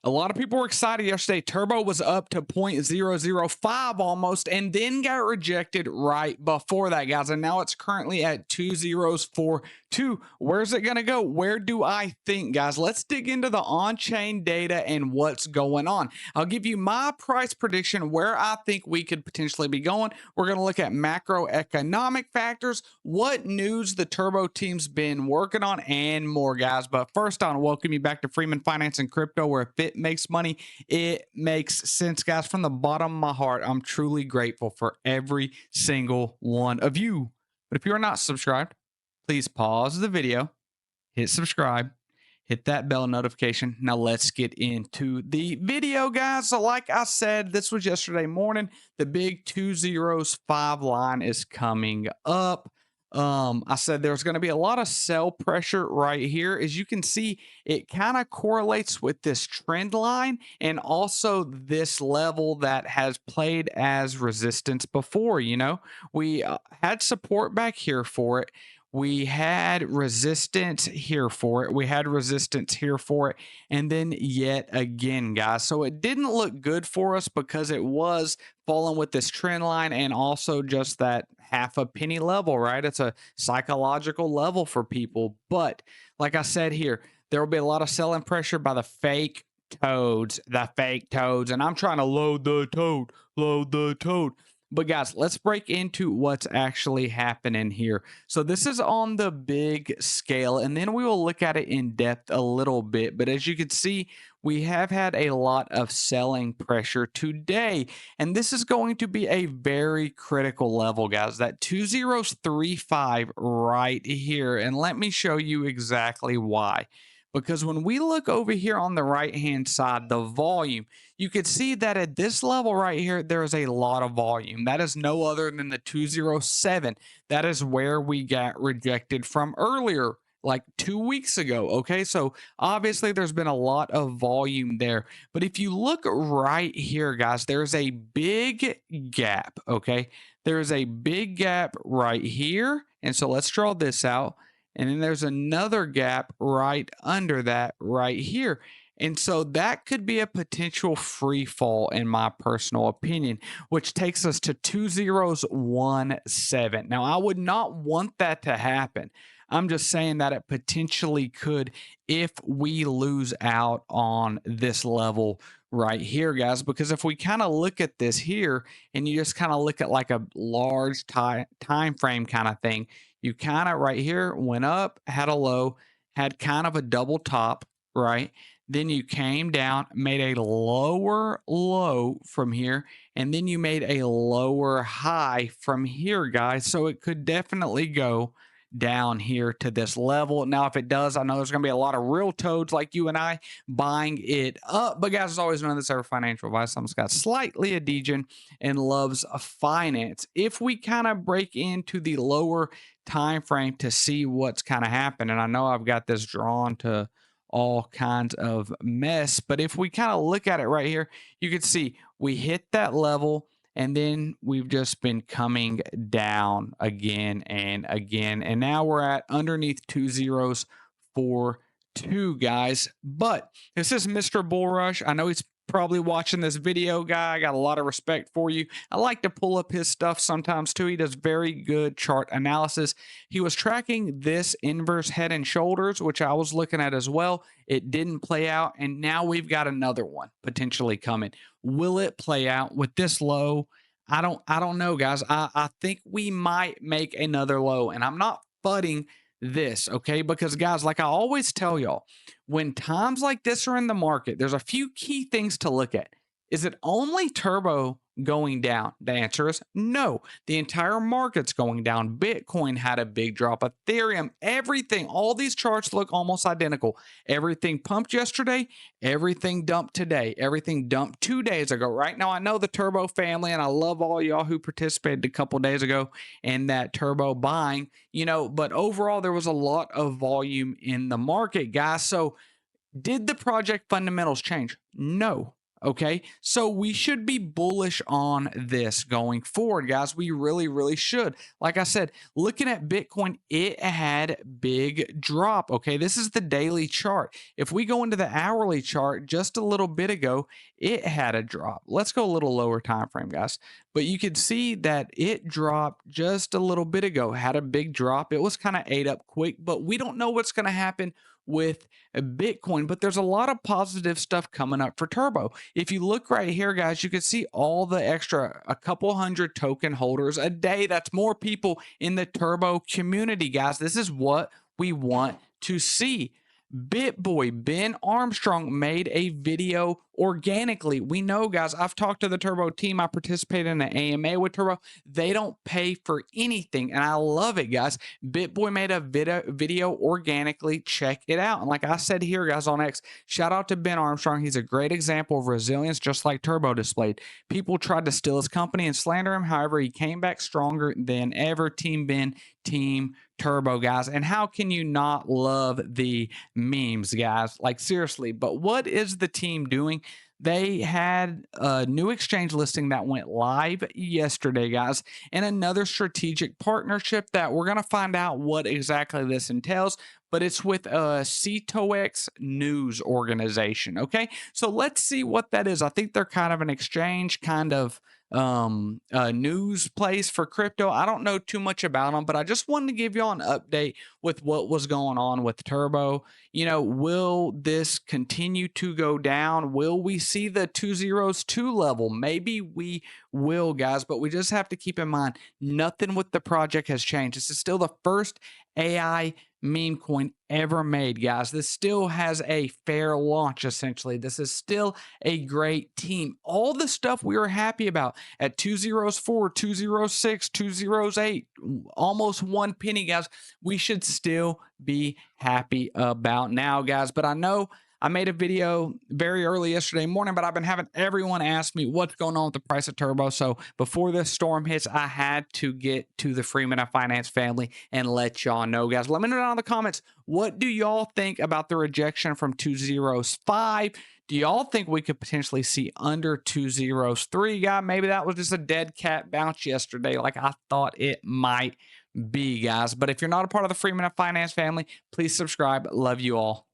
A lot of people were excited yesterday. Turbo was up to 0.005 almost and then got rejected right before that, guys. And now it's currently at 2042. Where's it going to go? Where do I think, guys? Let's dig into the on-chain data and what's going on. I'll give you my price prediction where I think we could potentially be going. We're going to look at macroeconomic factors, what news the Turbo team's been working on, and more, guys. But first, I want to welcome you back to Freeman Finance and Crypto, where if it makes money, it makes sense, guys. From the bottom of my heart, I'm truly grateful for every single one of you. But if you're not subscribed, please pause the video, hit subscribe, hit that bell notification. Now let's get into the video, guys. So like I said, this was yesterday morning. The big 205 line is coming up. I said there's going to be a lot of sell pressure right here. As you can see, it kind of correlates with this trend line and also this level that has played as resistance before. You know, we had support back here for it. We had resistance here for it. We had resistance here for it. And then yet again, guys. So it didn't look good for us because it was falling with this trend line and also just that half a penny level, right? It's a psychological level for people. But like I said here, there will be a lot of selling pressure by the fake toads, And I'm trying to load the toad. But guys, let's break into what's actually happening here. So this is on the big scale, and then we will look at it in depth a little bit. But as you can see, we have had a lot of selling pressure today, and this is going to be a very critical level, guys. That 2035 right here, and let me show you exactly why. Because when we look over here on the right hand side, the volume, you could see that at this level right here, there is a lot of volume. That is no other than the 207. That is where we got rejected from earlier, like 2 weeks ago. Okay, so obviously there's been a lot of volume there. But if you look right here, guys, there's a big gap. Okay, there's a big gap right here. And so let's draw this out. And then there's another gap right under that right here. And so that could be a potential free fall, in my personal opinion, which takes us to 2017. Now, I would not want that to happen. I'm just saying that it potentially could if we lose out on this level right here, guys. Because if we kind of look at this here and you just kind of look at like a large time frame kind of thing, you kind of right here went up, had a low, had kind of a double top, right? Then you came down, made a lower low from here, and then you made a lower high from here, guys. So it could definitely go down here to this level. Now, if it does, I know there's going to be a lot of real toads like you and I buying it up. But guys, as always, none of this ever financial advice. I'm Scott, slightly a degen and loves finance. If we kind of break into the lower time frame to see what's kind of happening, I know I've got this drawn to all kinds of mess, but if we kind of look at it right here, you can see we hit that level and then we've just been coming down again and again. And now we're at underneath 2042, guys. But this is Mr. Bullrush. I know he's probably watching this video, guy. I got a lot of respect for you. I like to pull up his stuff sometimes too. He does very good chart analysis. He was tracking this inverse head and shoulders, which I was looking at as well. It didn't play out, and now we've got another one potentially coming. Will it play out with this low? I don't know, guys. I think we might make another low, and I'm not fudding this, okay? Because guys, like I always tell y'all, when times like this are in the market, there's a few key things to look at. Is it only Turbo going down? The answer is no. The entire market's going down. Bitcoin had a big drop. Ethereum, everything, all these charts look almost identical. Everything pumped yesterday, everything dumped today, everything dumped 2 days ago. Right now, I know the Turbo family, and I love all y'all who participated a couple days ago in that Turbo buying, you know, but overall, there was a lot of volume in the market, guys. So did the project fundamentals change? No. Okay, so we should be bullish on this going forward, guys. We really, really should. Like I said, looking at Bitcoin, it had big drop. Okay, this is the daily chart. If we go into the hourly chart just a little bit ago, it had a drop. Let's go a little lower time frame, guys. But you could see that it dropped just a little bit ago, had a big drop. It was kind of ate up quick, but we don't know what's going to happen with Bitcoin. But there's a lot of positive stuff coming up for Turbo. If you look right here, guys, you can see all the extra, a couple hundred token holders a day. That's more people in the Turbo community, guys. This is what we want to see. BitBoy Ben Armstrong made a video organically. We know, guys, I've talked to the Turbo team. I participated in an AMA with Turbo. They don't pay for anything, and I love it, guys. BitBoy made a video organically. Check it out. And like I said here, guys, on X, shout out to Ben Armstrong. He's a great example of resilience, just like Turbo displayed. People tried to steal his company and slander him. However, he came back stronger than ever. Team Ben, Team Turbo, guys. And how can you not love the memes, guys? Like, seriously. But what is the team doing? They had a new exchange listing that went live yesterday, guys, and another strategic partnership that we're going to find out what exactly this entails. But it's with a CTOX news organization. Okay, so let's see what that is. I think they're kind of an exchange, kind of a news place for crypto. I don't know too much about them, but I just wanted to give y'all an update with what was going on with Turbo. You know, will this continue to go down? Will we see the 202 level? Maybe we will, guys, but we just have to keep in mind nothing with the project has changed. This is still the first AI meme coin ever made, guys. This still has a fair launch, essentially. This is still a great team. All the stuff we were happy about at 204, 206, 208, almost 1 penny, guys, we should still be happy about now, guys. But I know I made a video very early yesterday morning, but I've been having everyone ask me what's going on with the price of Turbo. So before this storm hits, I had to get to the Freeman Finance family and let y'all know, guys. Let me know down in the comments, what do y'all think about the rejection from 205? Do y'all think we could potentially see under 203, guy? Maybe that was just a dead cat bounce yesterday like I thought it might be, guys. But if you're not a part of the Freeman Finance family, please subscribe. Love you all.